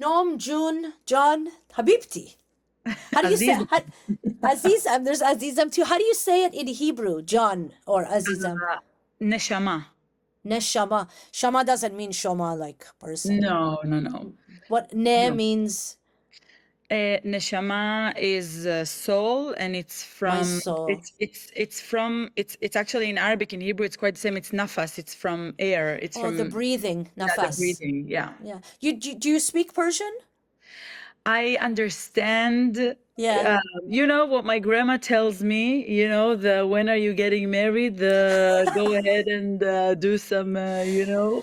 Noam, June, John, Habibti. How do you say Aziz, Azizam? There's Azizam too. How do you say it in Hebrew? John or Azizam? neshama. Neshama. Shama doesn't mean shoma like person. No, no, no, What ne no. means Neshama is soul, and it's my from soul. it's actually in Arabic. In Hebrew, it's quite the same. It's nafas. It's from air. It's Oh, the from, breathing, yeah, the nafas. breathing. Yeah. Yeah. Do you speak Persian? I understand, Yeah. you know what my grandma tells me, the when are you getting married? The go ahead and do some, You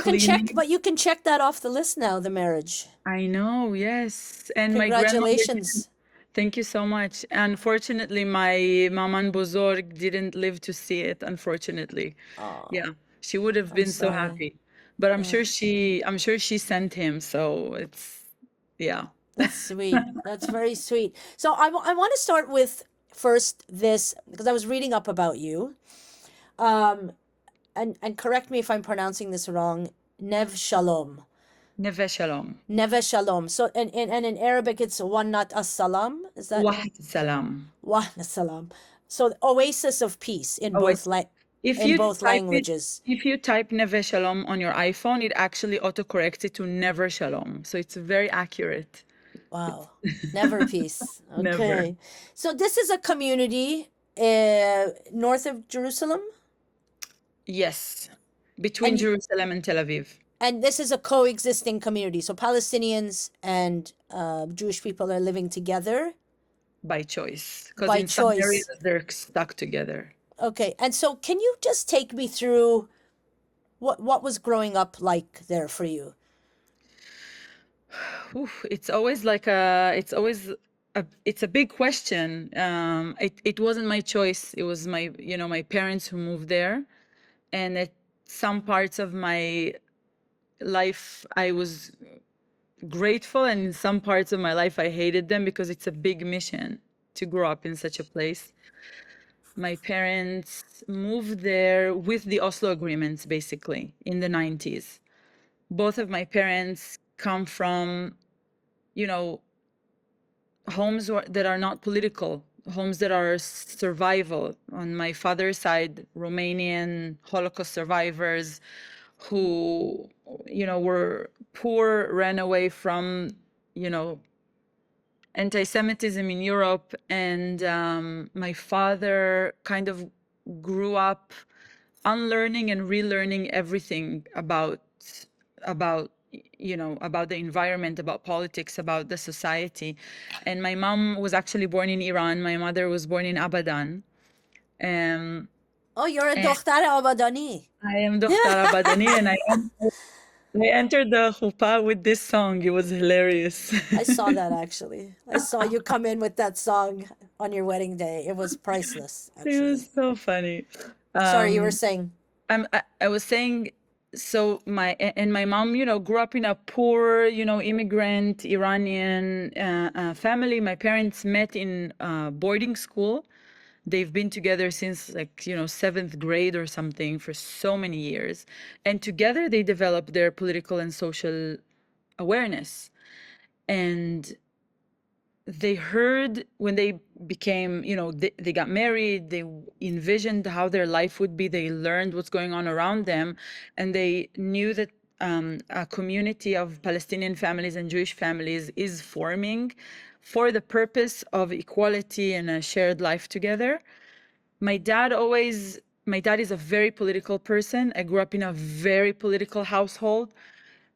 can check, cleaning. but you can check that off the list now, the marriage. I know, yes. And my grandmother didn't. Congratulations. Thank you so much. Unfortunately, my Maman Bozorg didn't live to see it, unfortunately. Oh, Yeah, she would have I'm been so sorry. happy. But Yeah, I'm sure she sent him, so yeah. that's sweet. That's very sweet. So I want to start with first this because I was reading up about you. Um, and correct me if I'm pronouncing this wrong. Nev Shalom. Neve Shalom. Neve Shalom. So and in Arabic it's one not as-salam. Is that Wahed Salam. wah salam? So oasis of peace in Oh, wait. If in you both type it, languages. if you type Neve Shalom on your iPhone, it actually autocorrects it to Never Shalom. So it's very accurate. It's Wow. Never peace. never. Okay. So this is a community north of Jerusalem, Yes. Between and Jerusalem and Tel Aviv. this is a coexisting community. So Palestinians and Jewish people are living together By choice, because by in some areas choice. they're stuck together. Okay. And so can you just take me through what was growing up like there for you? Oof, it's a big question. It wasn't my choice. It was my parents who moved there, and at some parts of my life I was grateful, and in some parts of my life I hated them because it's a big mission to grow up in such a place. My parents moved there with the Oslo agreements, basically, in the 90s. Both of my parents come from, you know, that are not political, homes that are survival. On my father's side, Romanian Holocaust survivors who, were poor, ran away from, you know, anti-Semitism in Europe, and my father kind of grew up unlearning and relearning everything about the environment, about politics, about the society. And my mom was actually born in Iran. My mother was born in Abadan. Um, Oh, you're a and dochtar Abadani. I am Dokhtar Abadani, and I entered the chuppah with this song. It was hilarious. I saw that actually. I saw you come in with that song on your wedding day. It was priceless, It was actually. so funny. Sorry, you were Um, saying. I was saying, so my mom, grew up in a poor, immigrant Iranian family. My parents met in boarding school. They've been together since, like, seventh grade or something, for so many years. And together they developed their political and social awareness. And they heard when they became, they got married, they envisioned how their life would be, they learned what's going on around them, and they knew that a community of Palestinian families and Jewish families is forming for the purpose of equality and a shared life together. My dad is a very political person. I grew up in a very political household.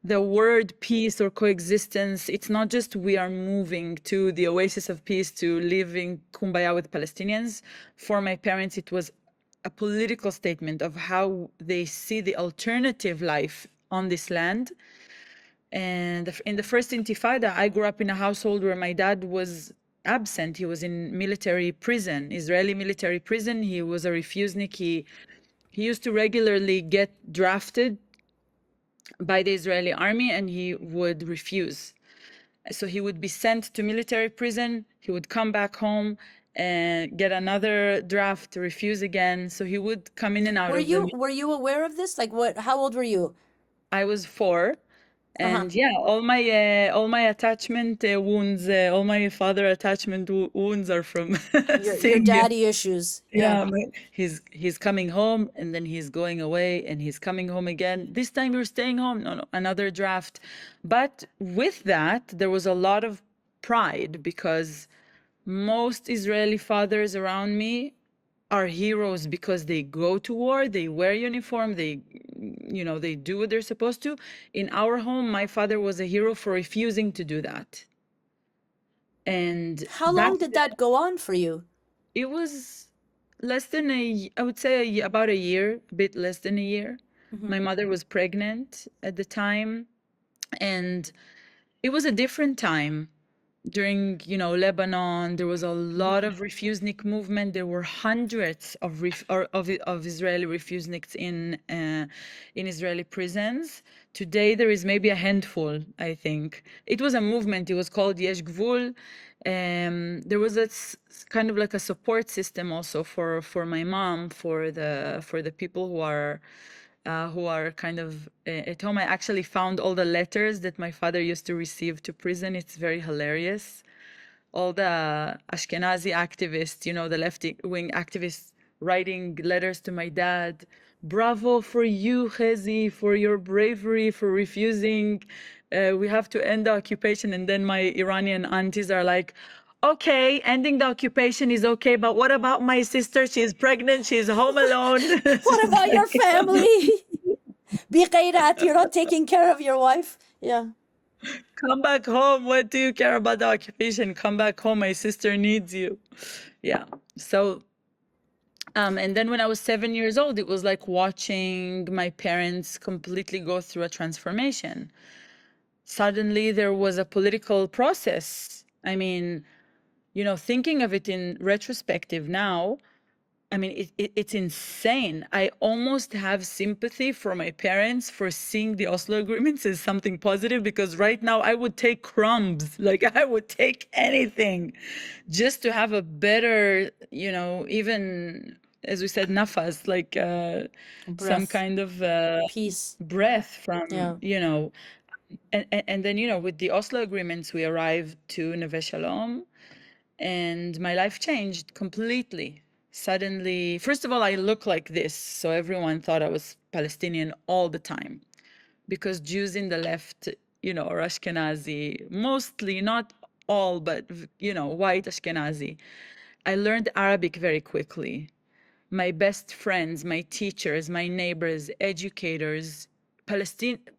The word peace or coexistence, it's not just we are moving to the oasis of peace to live in kumbaya with Palestinians. For my parents, it was a political statement of how they see the alternative life on this land. And in the first intifada, I grew up in a household where my dad was absent. He was in military prison, Israeli military prison. He was a refusenik. He used to regularly get drafted by the Israeli army, and he would refuse. So he would be sent to military prison. He would come back home and get another draft, refuse again. So he would come in and out Were of the. you aware of this? Like what how old were you? I was 4, Uh-huh. And yeah, all my attachment wounds, all my father attachment wounds are from Your seeing him. daddy issues. Yeah. Yeah, he's coming home and then he's going away and he's coming home again. This time you're staying home. No, no, another draft. But with that, there was a lot of pride because most Israeli fathers around me are heroes because they go to war, they wear uniform, they do what they're supposed to. In our home, my father was a hero for refusing to do that. And How back long did that go on for you? it was less than I would say about a year, a bit less than a year. Hmm. My mother was pregnant at the time, and it was a different time. During, Lebanon, there was a lot of refusnik movement. There were hundreds of Israeli refusniks in Israeli prisons. Today, there is maybe a handful, I think. It was a movement. It was called Yesh Gvul. There was kind of like a support system also for my mom, for the people who are kind of at home. I actually found all the letters that my father used to receive to prison. It's very hilarious. All the Ashkenazi activists, the left-wing activists, writing letters to my dad. Bravo for you, Chezi, for your bravery, for refusing. We have to end the occupation. And then my Iranian aunties are like, okay, ending the occupation is okay, but what about my sister? She's pregnant. She's home alone. What about your family? Biqairat, you're not taking care of your wife. Yeah. Come back home. What do you care about the occupation? Come back home. My sister needs you. Yeah. So, and then when I was 7 years old, it was like watching my parents completely go through a transformation. Suddenly, there was a political process. I mean, thinking of it in retrospective now, I mean, it's insane. I almost have sympathy for my parents for seeing the Oslo agreements as something positive because right now I would take crumbs, like I would take anything just to have a better, even as we said, nafas, like some Breath. kind of Peace. breath from, Yeah. and then, with the Oslo agreements, we arrived to Neve Shalom and my life changed completely. Suddenly, first of all, I look like this, so everyone thought I was Palestinian all the time because Jews in the left, are Ashkenazi, mostly, not all, but, white Ashkenazi. I learned Arabic very quickly. My best friends, my teachers, my neighbors, educators,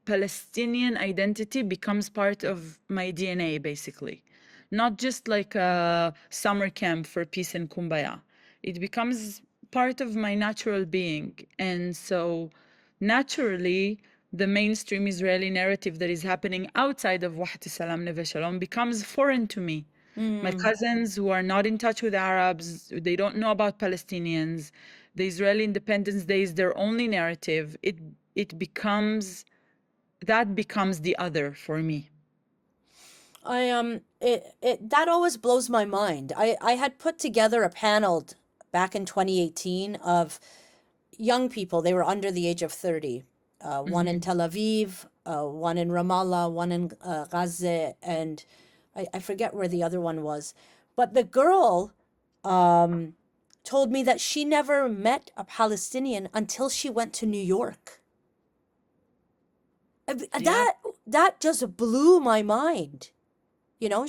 Palestinian identity becomes part of my DNA, basically. Not just like a summer camp for peace and kumbaya. It becomes part of my natural being. And so naturally, the mainstream Israeli narrative that is happening outside of Wahat Salam Neve Shalom becomes foreign to me. My Mm. cousins who are not in touch with Arabs, they don't know about Palestinians. The Israeli Independence Day is their only narrative. It becomes that becomes the other for me. It that always blows my mind. I had put together a panel back in 2018 of young people. They were under the age of 30. One in Tel Aviv, one in Ramallah, one in Gaza, and I forget where the other one was. But the girl told me that she never met a Palestinian until she went to New York. Yeah, That just blew my mind.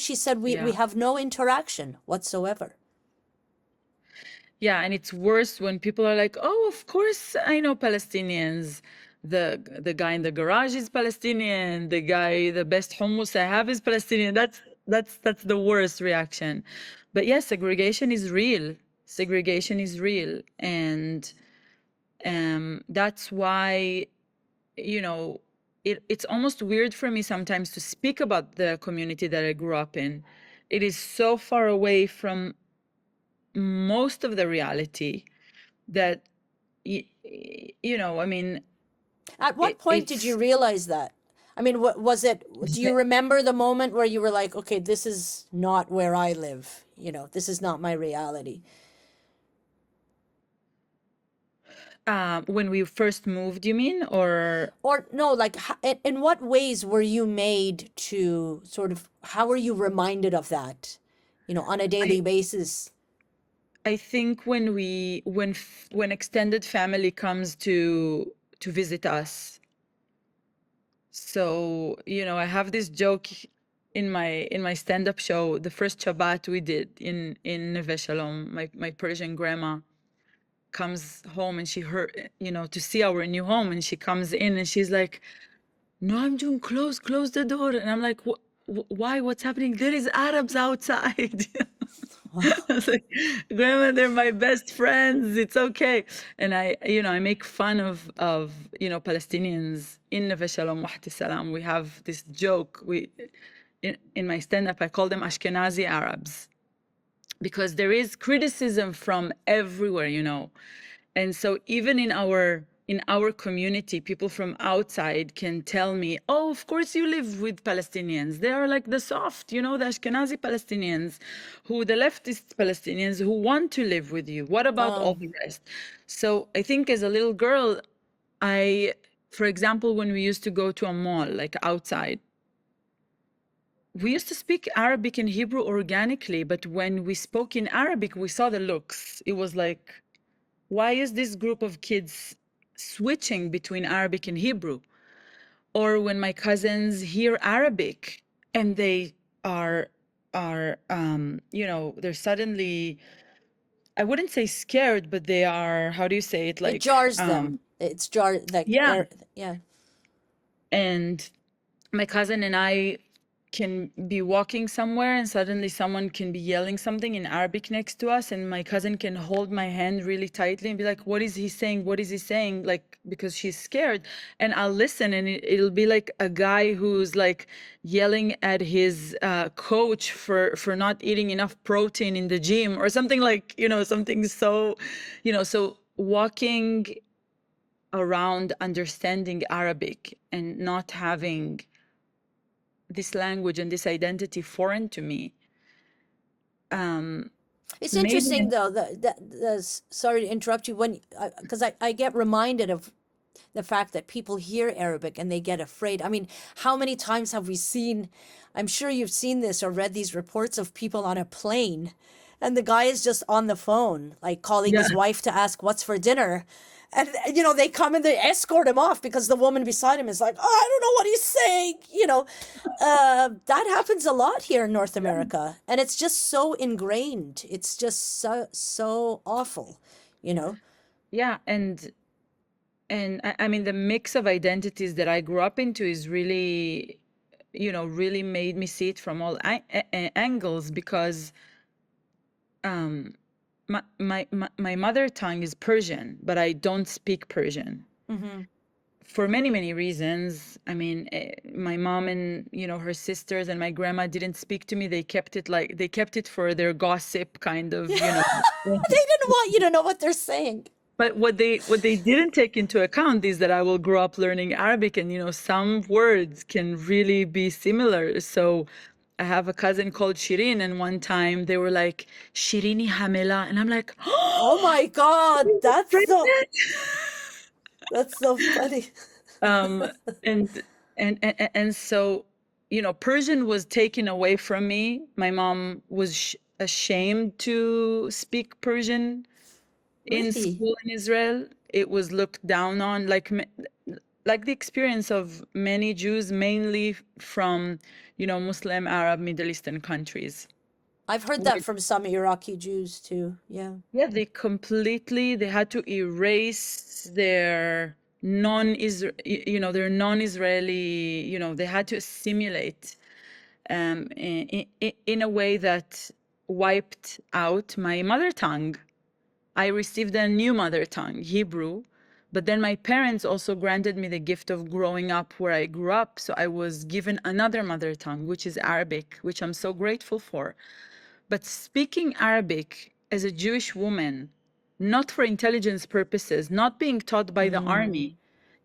She said we yeah. have no interaction whatsoever. Yeah, and it's worse when people are like, "Oh, of course I know Palestinians. The guy in the garage is Palestinian. The best hummus I have is Palestinian." That's the worst reaction. But yes, segregation is real. Segregation is real, and that's why, you know, it's almost weird for me sometimes to speak about the community that I grew up in. It is so far away from most of the reality that I mean, At what point did you it's realize that? I mean, what was it? Do you remember the moment where you were like, okay, this is not where I live? This is not my reality. When we first moved, you mean? Or no, like in what ways were you made to sort of, how were you reminded of that, on a I daily basis? I think when extended family comes to visit us. So, I have this joke in my stand-up show. The first Shabbat we did in Neve Shalom, my Persian grandma comes home and she heard, to see our new home, and she comes in and she's like, "No, I'm doing close the door." And I'm like, Why? What's happening? There is Arabs outside." I was like, "Grandma, they're my best friends. It's okay." And I make fun of Palestinians in Neve Shalom Wahdi Salam. We have this joke. In my stand-up, I call them Ashkenazi Arabs, because there is criticism from everywhere. And so even in our community, people from outside can tell me, "Oh, of course you live with Palestinians. They are like the soft, the Ashkenazi Palestinians, the leftist Palestinians who want to live with you. What about all Oh, the rest?" So I think as a little girl, for example, when we used to go to a mall, like outside, we used to speak Arabic and Hebrew organically, but when we spoke in Arabic, we saw the looks. It was like, why is this group of kids switching between Arabic and Hebrew? Or when my cousins hear Arabic and they they're suddenly, I wouldn't say scared, but they are, how do you say it? it Like, jars them. It's like yeah. yeah. And my cousin and I can be walking somewhere and suddenly someone can be yelling something in Arabic next to us, and my cousin can hold my hand really tightly and be like, "What is he saying? What is he saying?" Like, because she's scared. And I'll listen, and it'll be like a guy who's like yelling at his coach for not eating enough protein in the gym, or something like, something so, so walking around understanding Arabic and not having this language and this identity foreign to me, It's made interesting me. though sorry to interrupt you, when because I get reminded of the fact that people hear Arabic and they get afraid. I mean, how many times have we seen, I'm sure you've seen this or read these reports of people on a plane and the guy is just on the phone, like calling Yeah, his wife to ask what's for dinner. And, they come and they escort him off because the woman beside him is like, "Oh, I don't know what he's saying." That happens a lot here in North America. And it's just so ingrained. It's just so awful, you know? yeah, and I mean, the mix of identities that I grew up into is really, really made me see it from all angles, because my mother tongue is Persian, but I don't speak Persian Mm-hmm. for many, many reasons. I mean, my mom and, her sisters and my grandma didn't speak to me. They kept it for their gossip, kind of, They didn't want you to know what they're saying. But what they didn't take into account is that I will grow up learning Arabic, and some words can really be similar. So I have a cousin called Shirin, and one time they were like, "Shirini Hamela," and I'm like, Oh "Oh, my God, pregnant." that's so funny. Um, and so, Persian was taken away from me. My mom was ashamed to speak Persian in Really? school in Israel. It was looked down on, like the experience of many Jews, mainly from, Muslim, Arab, Middle Eastern countries. I've heard that from some Iraqi Jews too. Yeah. Yeah, they had to erase their non-Israeli, they had to assimilate in a way that wiped out my mother tongue. I received a new mother tongue, Hebrew, but then my parents also granted me the gift of growing up where I grew up. So I was given another mother tongue, which is Arabic, which I'm so grateful for. But speaking Arabic as a Jewish woman, not for intelligence purposes, not being taught by the Mm. army,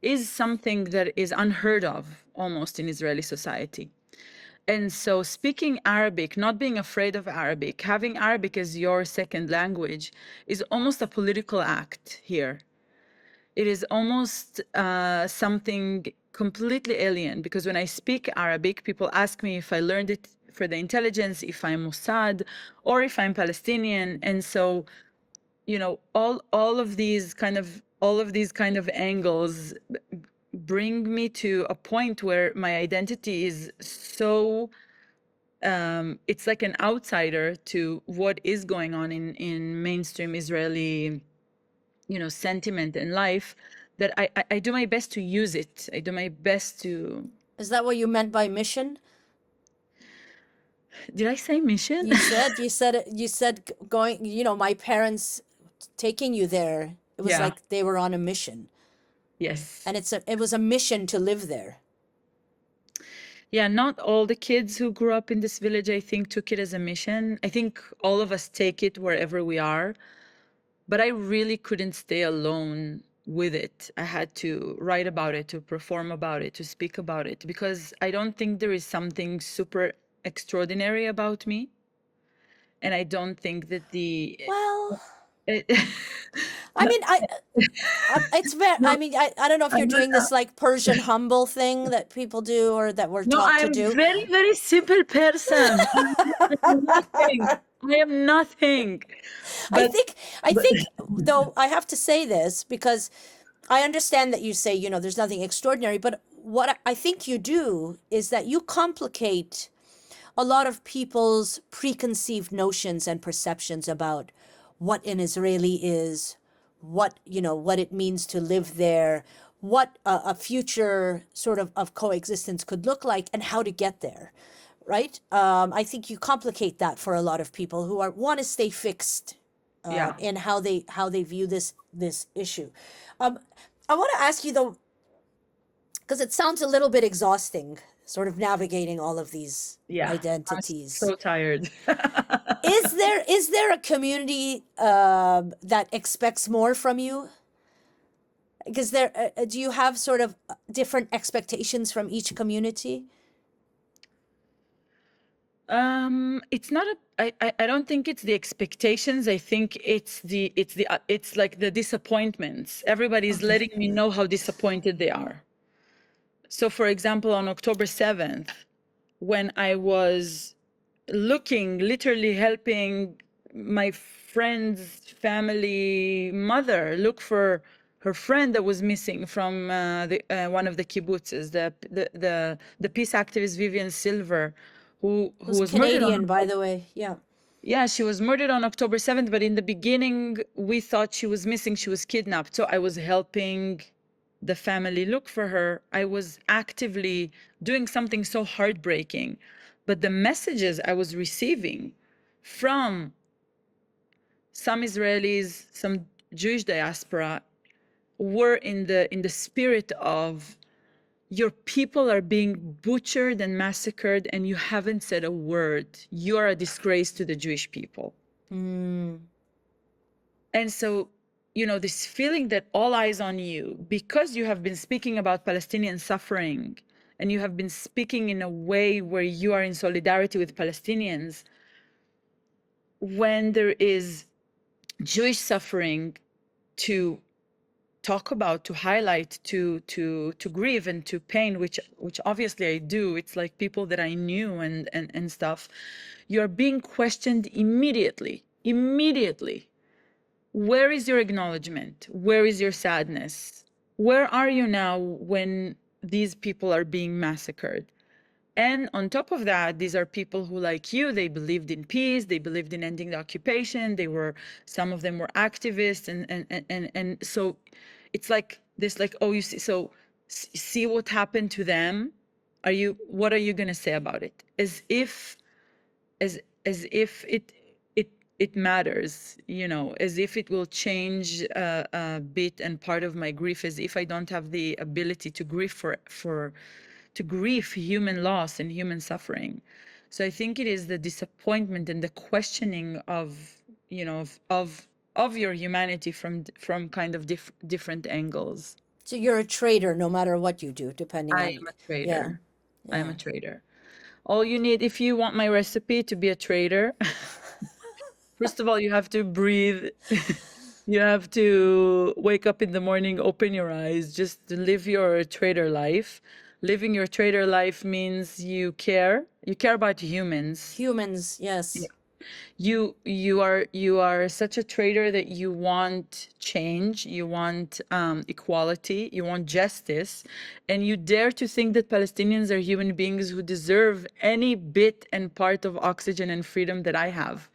is something that is unheard of almost in Israeli society. And so speaking Arabic, not being afraid of Arabic, having Arabic as your second language is almost a political act here. it is almost something completely alien, because when I speak Arabic, people ask me if I learned it for the intelligence, if I'm Mossad, or if I'm Palestinian. And so, you know, all of these kind of angles bring me to a point where my identity is so it's like an outsider to what is going on in mainstream Israeli, you know, sentiment and life, that I do my best to use it. I do my best to. Is that what you meant by mission? Did I say mission? You said going, you know, my parents taking you there. It was Yeah. like they were on a mission. Yes. And it was a mission to live there. Yeah, not all the kids who grew up in this village, I think, took it as a mission. I think all of us take it wherever we are. But I really couldn't stay alone with it. I had to write about it, to perform about it, to speak about it, because I don't think there is something super extraordinary about me. And I don't think that Well, it, I mean, it's very, no, I mean, I don't know if you're I'm doing this like Persian humble thing that people do or that we're no, taught I to am do. very, very simple person. I'm nothing. I am nothing. I But, think, though, I have to say this because I understand that you say, you know, there's nothing extraordinary, but what I think you do is that you complicate a lot of people's preconceived notions and perceptions about what an Israeli is, what, you know, what it means to live there, what a future sort of coexistence could look like, and how to get there, right? I think you complicate that for a lot of people who are want to stay fixed yeah. in how they view this issue. Um, I want to ask you though, because it sounds a little bit exhausting, sort of navigating all of these Yeah. I'm identities. so tired. Is there a community that expects more from you? Because there, do you have sort of different expectations from each community? It's not a, I don't think it's the expectations. I think it's like the disappointments. Everybody's Okay. letting me know how disappointed they are. So for example, on October 7th, when I was literally helping my friend's family mother look for her friend that was missing from one of the kibbutzes, the peace activist Vivian Silver, who Who's was murdered on. Canadian, by the way. Yeah. Yeah, she was murdered on October 7th, but in the beginning, we thought she was missing, she was kidnapped. So I was helping the family look for her. I was actively doing something so heartbreaking. But the messages I was receiving from some Israelis, some Jewish diaspora, were in the spirit of, your people are being butchered and massacred, and you haven't said a word. You are a disgrace to the Jewish people. Mm. And so, you know, this feeling that all eyes on you, because you have been speaking about Palestinian suffering, and you have been speaking in a way where you are in solidarity with Palestinians, when there is Jewish suffering to talk about, to highlight, to grieve and to pain, which obviously I do. It's like people that I knew and stuff. You're being questioned immediately. Immediately. Where is your acknowledgement? Where is your sadness? Where are you now when these people are being massacred? And on top of that, these are people who, like you, they believed in peace, they believed in ending the occupation, some of them were activists, and so it's like this, like, oh, you see, so see what happened to them. What are you gonna say about it? As if it matters, you know, as if it will change a bit and part of my grief, as if I don't have the ability to grieve to grieve human loss and human suffering. So I think it is the disappointment and the questioning of, you know, of your humanity from kind of different angles. So you're a traitor no matter what you do, depending I on, am a yeah, traitor. I am yeah. a traitor. All you need, if you want my recipe to be a traitor, first of all, you have to breathe You have to wake up in the morning, open your eyes, just live your trader life. Living your trader life means you care. You care about humans. Humans, yes. You are such a trader that you want change, you want equality, you want justice, and you dare to think that Palestinians are human beings who deserve any bit and part of oxygen and freedom that I have.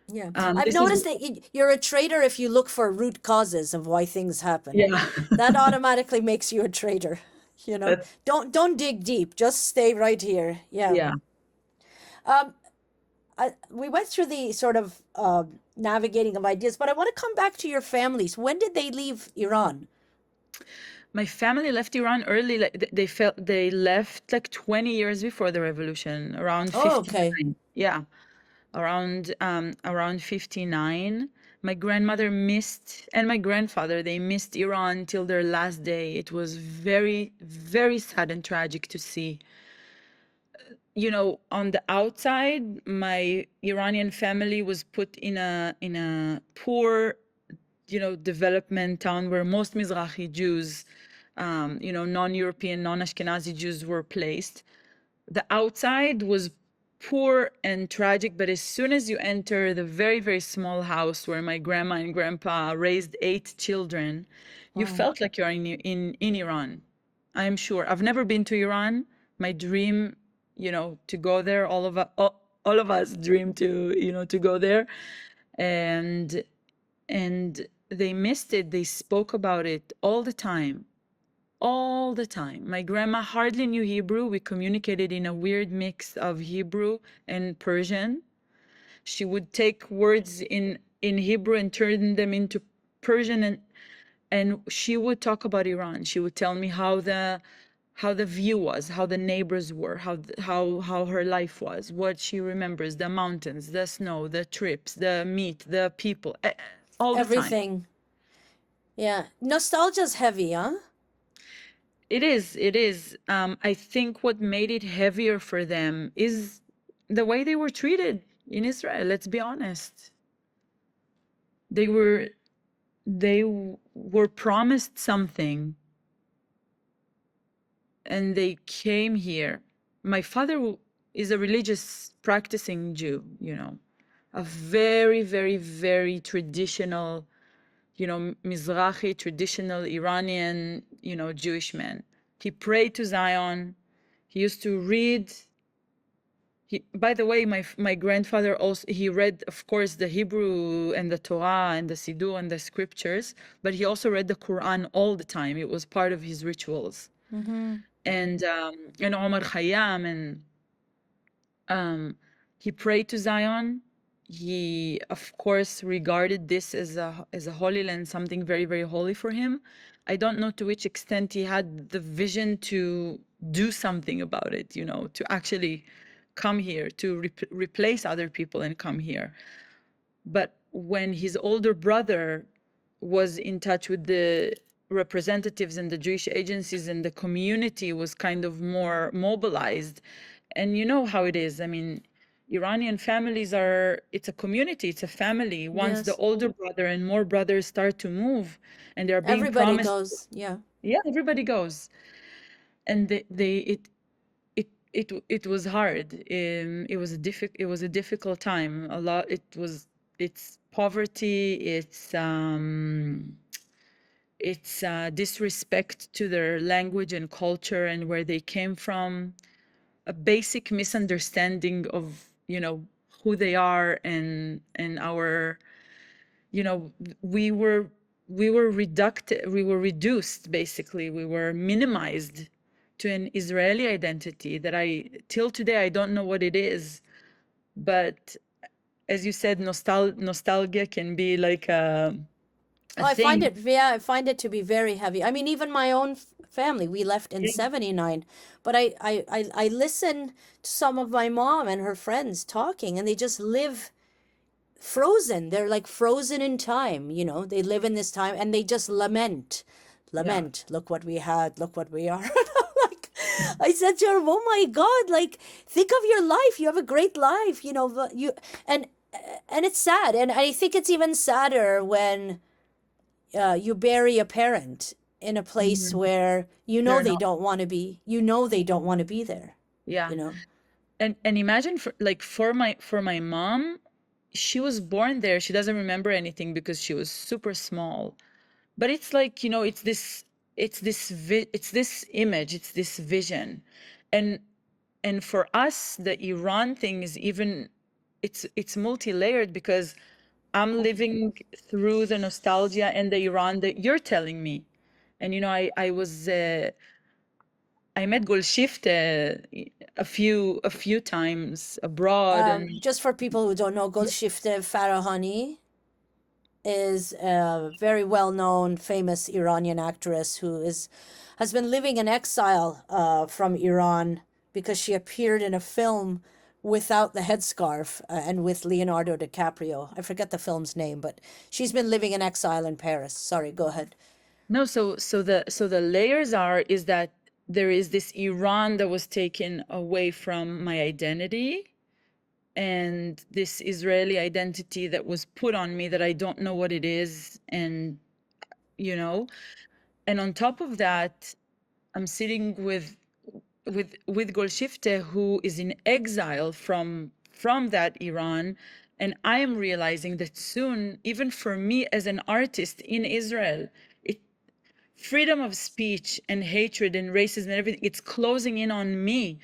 Yeah. I've This is noticed that you're a traitor if you look for root causes of why things happen. yeah. That automatically makes you a traitor. You know, That's don't dig deep. Just stay right here. Yeah. yeah. We went through the sort of navigating of ideas, but I want to come back to your families. When did they leave Iran? My family left Iran early. Like they left like 20 years before the revolution, around Oh, okay. 59. Yeah, around 59. My grandmother missed, and my grandfather, they missed Iran till their last day. It was very, very sad and tragic to see. On the outside, my Iranian family was put in a poor, development town where most Mizrahi Jews, non-European, non-Ashkenazi Jews were placed. The outside was poor and tragic, but as soon as you enter the very, very small house where my grandma and grandpa raised 8 children, you Wow. felt like you're in Iran. I am sure. I've never been to Iran. My dream, to go there, all of us dream to go there. And and they missed it. They spoke about it all the time. All the time. My grandma hardly knew Hebrew. We communicated in a weird mix of Hebrew and Persian. She would take words in Hebrew and turn them into Persian, and she would talk about Iran. She would tell me how the view was, how the neighbors were, how her life was, what she remembers, the mountains, the snow, the trips, the meat, the people, all the time. Everything. Yeah. Nostalgia's heavy, huh? It is. It is. I think what made it heavier for them is the way they were treated in Israel. Let's be honest. They were they were promised something, and they came here. My father is a religious practicing Jew, a very, very, very traditional, Mizrahi, traditional Iranian, Jewish man. He prayed to Zion. He used to read. By the way, my grandfather also, he read, of course, the Hebrew and the Torah and the Siddur and the scriptures, but he also read the Quran all the time. It was part of his rituals. Mm-hmm. And Omar Khayyam, and he prayed to Zion. He, of course, regarded this as a holy land, something very, very holy for him. I don't know to which extent he had the vision to do something about it, to actually come here, to replace other people and come here. But when his older brother was in touch with the representatives and the Jewish agencies, and the community was kind of more mobilized, and you know how it is. I mean, Iranian families it's a community, it's a family. Once the Yes. older brother and more brothers start to move and they're being Everybody promised, goes. Yeah. yeah, everybody goes. And it was hard. It was a difficult time. It's poverty, it's disrespect to their language and culture and where they came from, a basic misunderstanding of who they are, and our you know we were reduced, basically. We were minimized to an Israeli identity that I till today I don't know what it is. But as you said, nostalgia can be like a Oh, I find thing. it, yeah, I find it to be very heavy. I mean, even my own family, we left in 79, but I listen to some of my mom and her friends talking, and they just live frozen. They're like frozen in time, they live in this time and they just lament, Yeah. lament. Look what we had, look what we are. Like, I said to her, oh my God, like, think of your life. You have a great life, but and And it's sad. And I think it's even sadder when you bury a parent in a place Mhm. where you know They're they not. don't want to be, you know they don't want to be there, Yeah. you know? And imagine for my mom, she was born there. She doesn't remember anything because she was super small. But it's like, it's this image, it's this vision. And and for us, the Iran thing is even, it's multi-layered because I'm living through the nostalgia and the Iran that you're telling me. And I met Golshift a few times abroad, and Just for people who don't know, Golshifteh Farahani is a very well-known, famous Iranian actress who has been living in exile from Iran because she appeared in a film without the headscarf and with Leonardo DiCaprio. I forget the film's name, but she's been living in exile in Paris. Sorry, go ahead. no, so the layers is that there is this Iran that was taken away from my identity, and this Israeli identity that was put on me that I don't know what it is. And you know and on top of that, I'm sitting with Golshifteh, who is in exile from that Iran. And I am realizing that soon, even for me as an artist in Israel, it freedom of speech and hatred and racism and everything, it's closing in on me,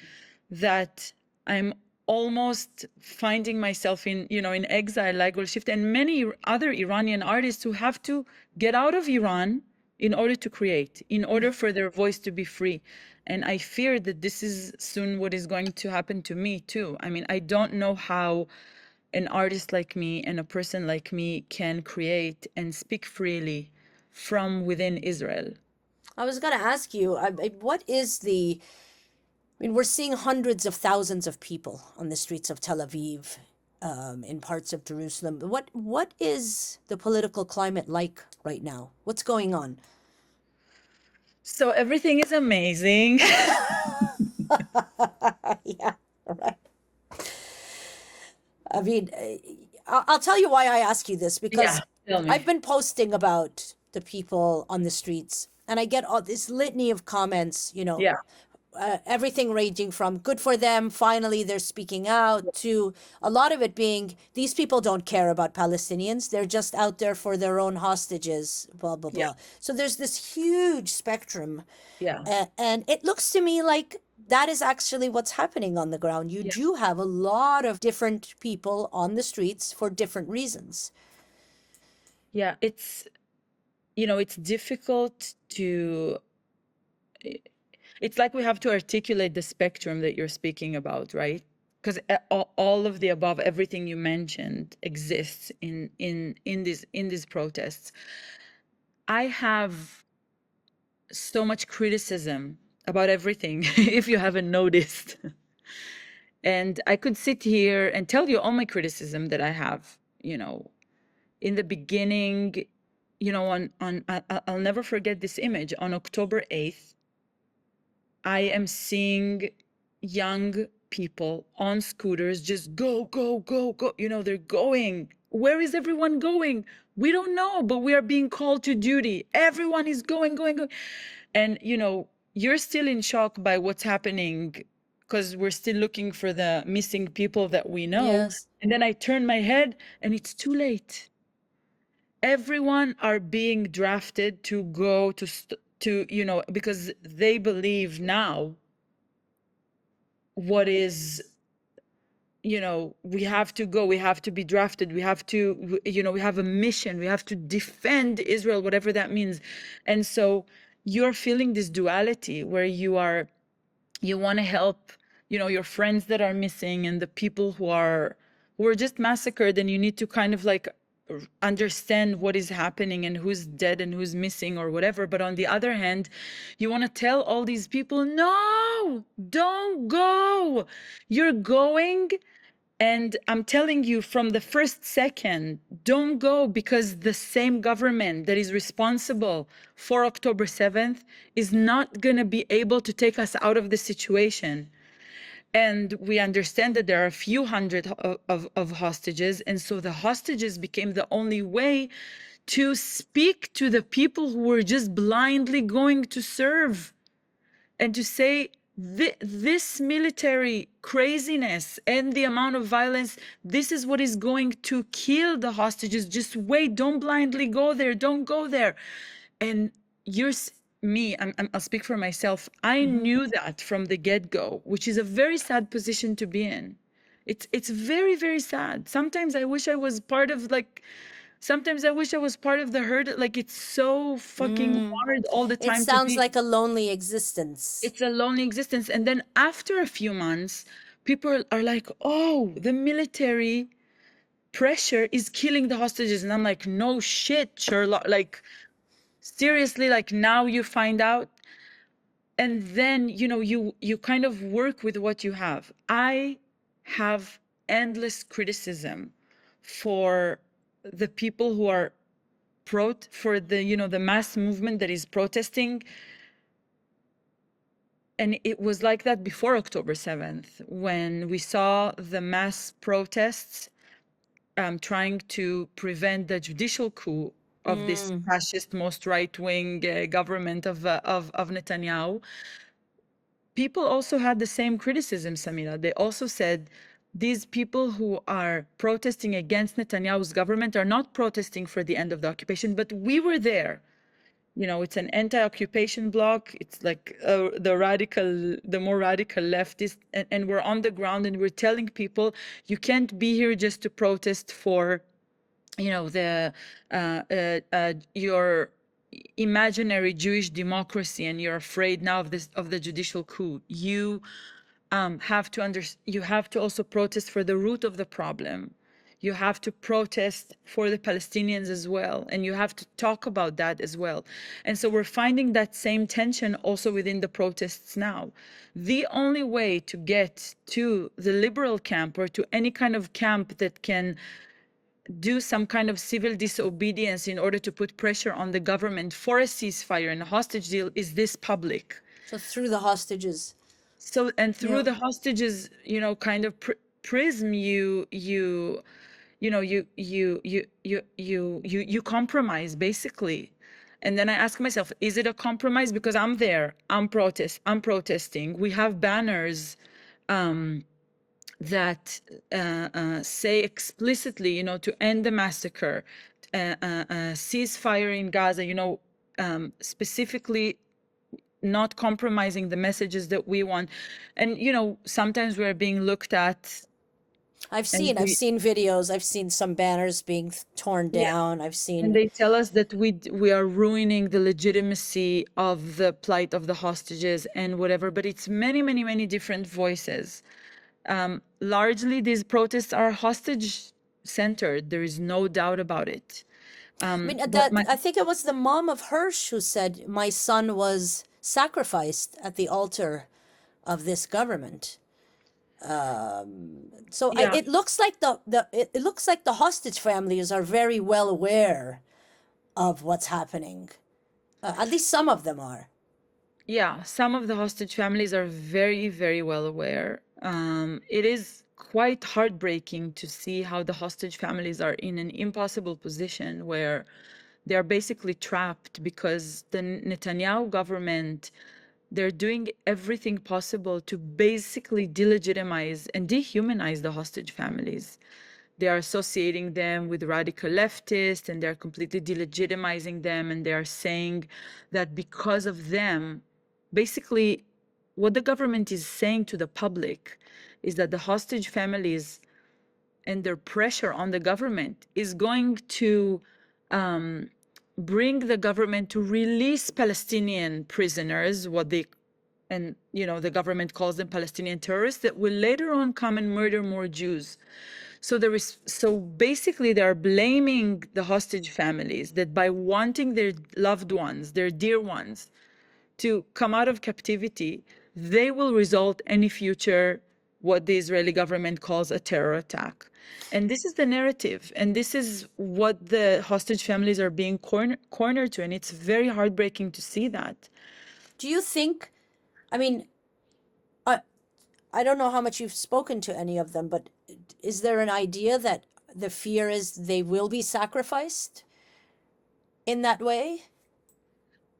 that I'm almost finding myself in exile, like Golshifteh and many other Iranian artists who have to get out of Iran in order to create, in order for their voice to be free. And I fear that this is soon what is going to happen to me too. I mean, I don't know how an artist like me and a person like me can create and speak freely from within Israel. I was going to ask you, what is the I mean, we're seeing hundreds of thousands of people on the streets of Tel Aviv, in parts of Jerusalem. What is the political climate like right now? What's going on? So everything is amazing. Yeah, right. I mean, I'll tell you why I ask you this Yeah, because tell me. I've been posting about the people on the streets and I get all this litany of comments, Yeah. everything ranging from good for them, finally they're speaking out, to a lot of it being these people don't care about Palestinians, they're just out there for their own hostages, blah, blah, Yeah. blah. So there's this huge spectrum. Yeah. And it looks to me like that is actually what's happening on the ground. You Yeah. do have a lot of different people on the streets for different reasons. Yeah. It's difficult to, it's like we have to articulate the spectrum that you're speaking about, right? Because all of the above, everything you mentioned exists in these protests. I have so much criticism about everything, if you haven't noticed. And I could sit here and tell you all my criticism that I have, in the beginning, I'll never forget this image. On October 8th, I am seeing young people on scooters just go, go, go, go. They're going. Where is everyone going? We don't know, but we are being called to duty. Everyone is going, going, going. And, you're still in shock by what's happening because we're still looking for the missing people that we know. Yes. And then I turn my head and it's too late. Everyone are being drafted to go to because they believe now what is, we have to go, we have to be drafted, we have to, we have a mission, we have to defend Israel, whatever that means. And so you're feeling this duality where you want to help, your friends that are missing and the people who are just massacred, and you need to kind of like understand what is happening and who's dead and who's missing or whatever. But on the other hand, you want to tell all these people, no, don't go. You're going. And I'm telling you from the first second, don't go, because the same government that is responsible for October 7th is not going to be able to take us out of the situation. And we understand that there are a few hundred of hostages. And so the hostages became the only way to speak to the people who were just blindly going to serve, and to say, this military craziness and the amount of violence, this is what is going to kill the hostages. Just wait, don't blindly go there, don't go there. And you're me, I'll speak for myself. I knew that from the get-go, which is a very sad position to be in. It's very, very sad. Sometimes I wish I was part of the herd. Like, it's so fucking hard all the It time to sounds be. like a lonely existence. It's a lonely existence. And then after a few months, people are like, oh, the military pressure is killing the hostages. And I'm like, no shit, Sherlock. Like, seriously, like, now you find out. And then, you kind of work with what you have. I have endless criticism for the people who are for the mass movement that is protesting. And it was like that before October 7th, when we saw the mass protests trying to prevent the judicial coup of this fascist, most right-wing government of Netanyahu. People also had the same criticism, Samira. They also said, these people who are protesting against Netanyahu's government are not protesting for the end of the occupation, but we were there. It's an anti-occupation bloc. It's like the more radical leftist, and we're on the ground and we're telling people, you can't be here just to protest for, your imaginary Jewish democracy, and you're afraid now of the judicial coup. You have to also protest for the root of the problem. You have to protest for the Palestinians as well, and you have to talk about that as well. And so we're finding that same tension also within the protests now. The only way to get to the liberal camp, or to any kind of camp that can do some kind of civil disobedience in order to put pressure on the government for a ceasefire and a hostage deal, is this public. So through the hostages. So, and through Yeah. the hostages, kind of prism, you compromise, basically. And then I ask myself, is it a compromise? Because I'm there, I'm protesting. We have banners that say explicitly, to end the massacre, ceasefire in Gaza, specifically not compromising the messages that we want. And, sometimes we're being looked at. I've And seen videos. I've seen some banners being torn yeah, down. I've and seen. they tell us that we are ruining the legitimacy of the plight of the hostages and whatever, but it's many, many, many different voices. Largely, these protests are hostage centered. There is no doubt about it. I mean, But I think it was the mom of Hirsch who said, "My son was sacrificed at the altar of this government." So yeah, it looks like it looks like the hostage families are very well aware of what's happening. At least some of them are. yeah, some of the hostage families are very, very well aware. It is quite heartbreaking to see how the hostage families are in an impossible position where they are basically trapped, because the Netanyahu government, they're doing everything possible to basically delegitimize and dehumanize the hostage families. They are associating them with radical leftists, and they're completely delegitimizing them, and they are saying that because of them, basically what the government is saying to the public is that the hostage families and their pressure on the government is going to bring the government to release Palestinian prisoners, and the government calls them Palestinian terrorists, that will later on come and murder more Jews. So basically they are blaming the hostage families that by wanting their loved ones, their dear ones, to come out of captivity, they will result any future, what the Israeli government calls a terror attack. And this is the narrative, and this is what the hostage families are being cornered to, and it's very heartbreaking to see that. Do you think? I mean, uh, I don't know how much you've spoken to any of them, but is there an idea that the fear is they will be sacrificed in that way?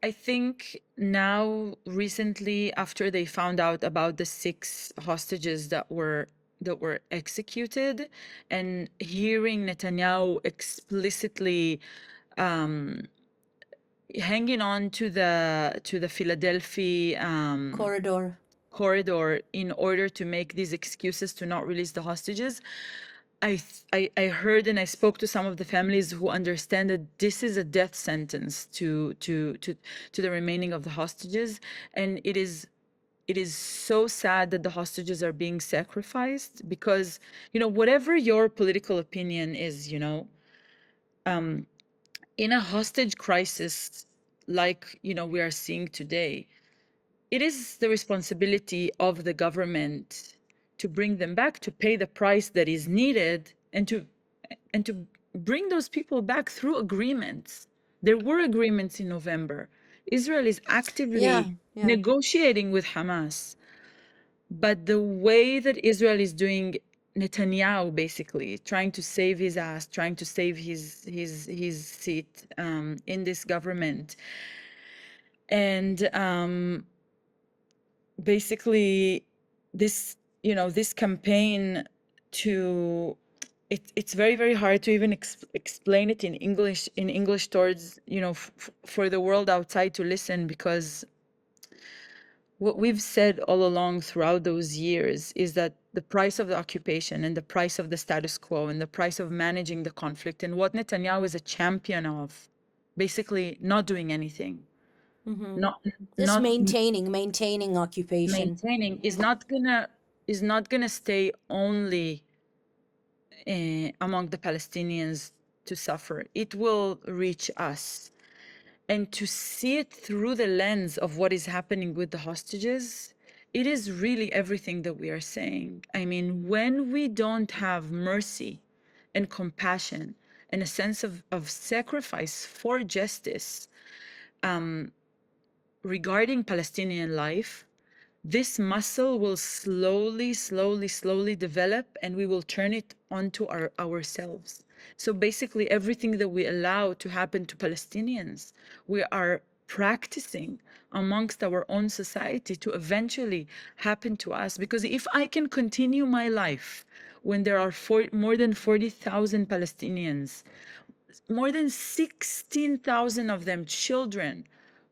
I think now recently, after they found out about the 6 hostages that were executed, and hearing Netanyahu explicitly hanging on to the Philadelphia Corridor. corridor in order to make these excuses to not release the hostages. I heard and I spoke to some of the families who understand that this is a death sentence to the remaining of the hostages, and it is so sad that the hostages are being sacrificed because, whatever your political opinion is, in a hostage crisis like, we are seeing today, it is the responsibility of the government to bring them back, to pay the price that is needed, and to bring those people back through agreements. There were agreements in November. Israel is Yeah, actively yeah. negotiating with Hamas. But the way that Israel is doing, Netanyahu basically trying to save his ass, trying to save his seat in this government, and basically this campaign to it's very, very hard to even explain it in English towards for the world outside to listen, because what we've said all along throughout those years is that the price of the occupation and the price of the status quo and the price of managing the conflict, and what Netanyahu is a champion of, basically not doing anything, not Just not maintaining occupation. maintaining, is not gonna stay only among the Palestinians to suffer. It will reach us. And to see it through the lens of what is happening with the hostages, it is really everything that we are saying. I mean, when we don't have mercy and compassion and a sense of sacrifice for justice regarding Palestinian life, this muscle will slowly, slowly, slowly develop, and we will turn it onto ourselves. So basically, everything that we allow to happen to Palestinians, we are practicing amongst our own society to eventually happen to us. Because if I can continue my life when there are more than 40,000 Palestinians, more than 16,000 of them children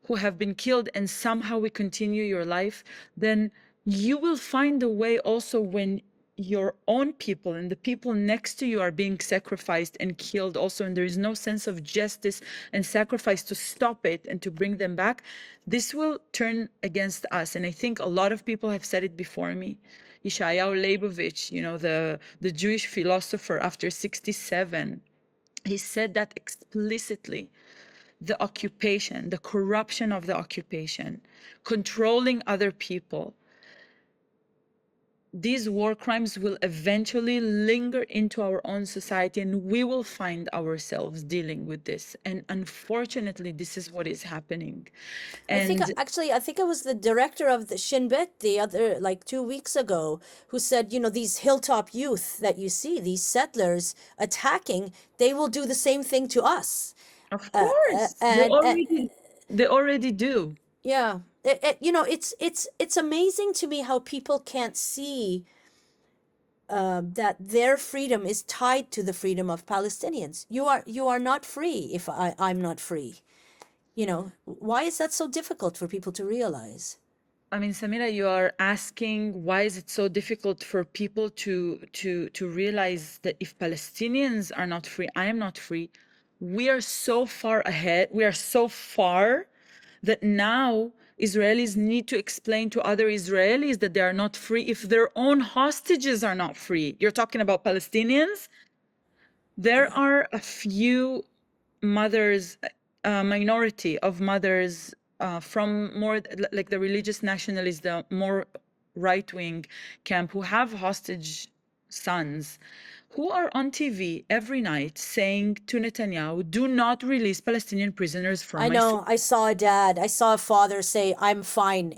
who have been killed, and somehow we continue your life, then you will find a way also when your own people and the people next to you are being sacrificed and killed also, and there is no sense of justice and sacrifice to stop it and to bring them back. This will turn against us. And I think a lot of people have said it before me. Yeshayahu Leibovich, the Jewish philosopher, after 67, he said that explicitly. The occupation, the corruption of the occupation, controlling other people, these war crimes will eventually linger into our own society, and we will find ourselves dealing with this. And unfortunately, this is what is happening. And I think it was the director of the Shin Bet the other, like 2 weeks ago, who said, these hilltop youth that you see, these settlers attacking, they will do the same thing to us. of course, they And already they already do. yeah, it's amazing to me how people can't see that their freedom is tied to the freedom of Palestinians. You are not free if I'm not free. Why is that so difficult for people to realize? I mean, Samira, you are asking why is it so difficult for people to realize that if Palestinians are not free, I am not free. We are so far ahead. We are so far that now Israelis need to explain to other Israelis that they are not free if their own hostages are not free. You're talking about Palestinians? There are a few mothers, a minority of mothers from more like the religious nationalists, the more right-wing camp, who have hostage sons, who are on TV every night saying to Netanyahu, do not release Palestinian prisoners from I my city. know. I saw a dad. I saw a father say, "I'm fine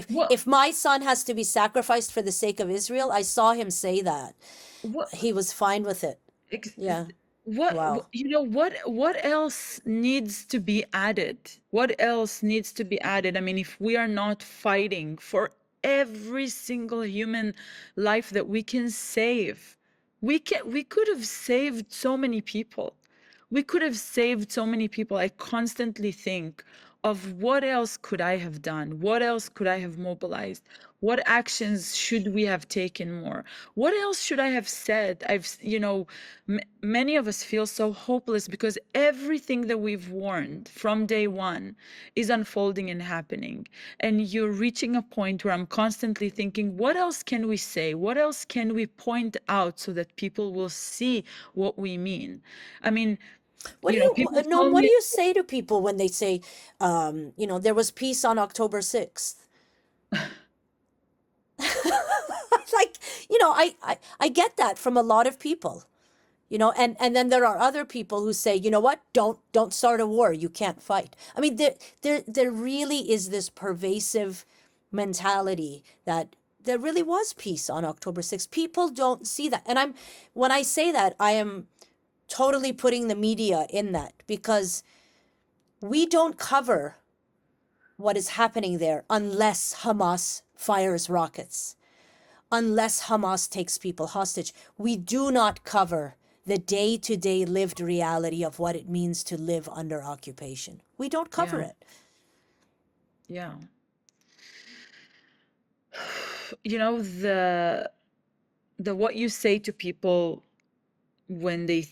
What, if my son has to be sacrificed for the sake of Israel." I saw him say that. what, He was fine with it. ex- Yeah. what, Wow. you know, what else needs to be added? What else needs to be added? I mean, if we are not fighting for every single human life that we can save, we could have saved so many people. We could have saved so many people. I constantly think of what else could I have done? What else could I have mobilized? What actions should we have taken more? What else should I have said? Many of us feel so hopeless because everything that we've warned from day one is unfolding and happening. And you're reaching a point where I'm constantly thinking, what else can we say? What else can we point out so that people will see what we mean? I mean, What do people Noam, told what do me, you say to people when they say, there was peace on October 6th? Like, I get that from a lot of people, and then there are other people who say, you know what, don't start a war. You can't fight. I mean, there really is this pervasive mentality that there really was peace on October 6th. People don't see that. And when I say that, I am totally putting the media in that because we don't cover what is happening there unless Hamas fires rockets, unless Hamas takes people hostage. We do not cover the day to day lived reality of what it means to live under occupation. We don't cover yeah, it. yeah. You know, the what you say to people when they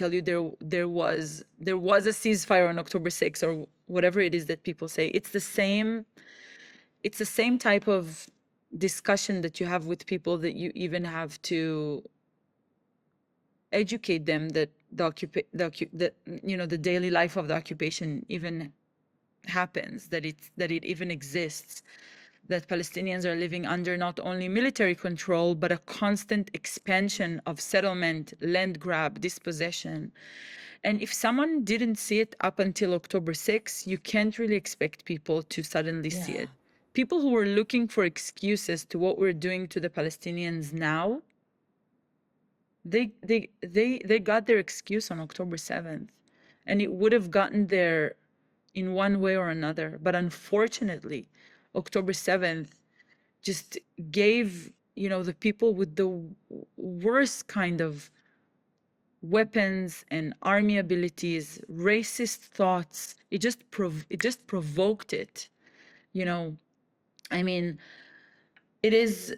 tell you there was a ceasefire on October 6th or whatever it is that people say, it's the same type of discussion that you have with people that you even have to educate them that the daily life of the occupation even happens, that it even exists, that Palestinians are living under not only military control, but a constant expansion of settlement, land grab, dispossession. And if someone didn't see it up until October 6th, you can't really expect people to suddenly see Yeah. it. People who are looking for excuses to what we're doing to the Palestinians now, they got their excuse on October 7th. And it would have gotten there in one way or another. But unfortunately, October 7th just gave, the people with the worst kind of weapons and army abilities, racist thoughts. It just provoked it. You know, I mean, it is,